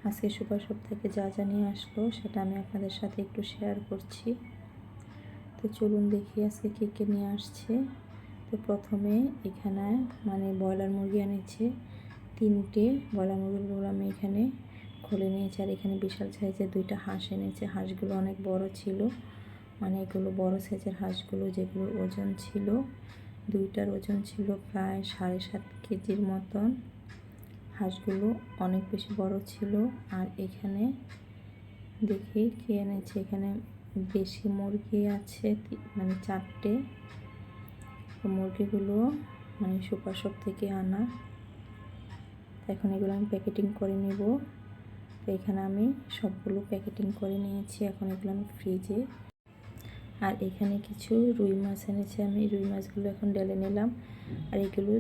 আজকে super shop থেকে যা যা নিয়ে আসলো সেটা আমি আপনাদের সাথে একটু শেয়ার করছি। তো চলুন দেখি আজকে কী কী নিয়ে আসছে। তো প্রথমে এখানে ব্রয়লার মুরগি এনেছে 3টে। ব্রয়লার মুরগিগুলো আমি এখানে খুলে নিয়েছি। আর এখানে বিশাল সাইজের 2টা হাঁস এনেছে। হাঁসগুলো অনেক বড় ছিল, এগুলো বড় সাইজের হাঁসগুলো, যেগুলোর ওজন ছিল 2টার ওজন ছিল প্রায় 7.5 কেজির মতন। হাঁসগুলো অনেক বেশি বড় ছিল। আর এখানে দেখি কি এনেছে, এখানে দেশি মুরগি আছে 4টে। মুরগিগুলো সুপার শপ থেকে আনা। এখন এগুলো আমি প্যাকেটিং করে নেব। তো এখানে আমি সবগুলো প্যাকেটিং করে নিয়েছি। এখন এগুলো আমি ফ্রিজে। আর এখানে কিছু রুই মাছ এনেছে, আমি রুই মাছগুলো এখন ঢেলে নিলাম। আর এগুলো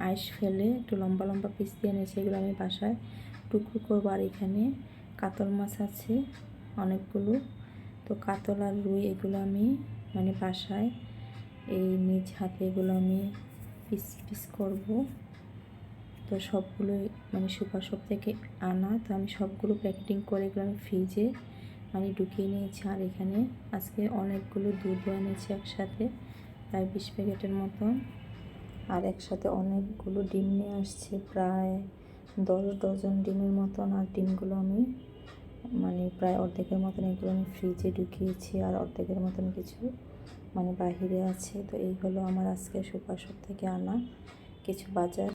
আইস ফেলে একটু লম্বা লম্বা পিস দিয়ে এনেছে, এগুলো আমি বাসায় টুকরো করবো। আর এখানে কাতল মাছ আছে অনেকগুলো। তো কাতল আর রুই এগুলো আমি বাসায় এই নিজ হাতে এগুলো আমি পিস পিস করবো। তো সবগুলোই সুপার শপ থেকে আনা। তো আমি সবগুলো প্যাকেটিং করে এগুলো আমি ফ্রিজে ঢুকিয়ে নিয়েছি। আর এখানে আজকে অনেকগুলো দুধ এনেছে একসাথে, প্রায় 20 প্যাকেটের মতন। আর একসাথে অনেকগুলো ডিম নিয়ে আসছে, প্রায় 10 ডজন ডিমের মতন। আর ডিমগুলো আমি প্রায় অর্ধেকের মতন এগুলো আমি ফ্রিজে ঢুকিয়েছি, আর অর্ধেকের মতন কিছু বাহিরে আছে। তো এই হলো আমার আজকে সুপার শপ থেকে আনা কিছু বাজার।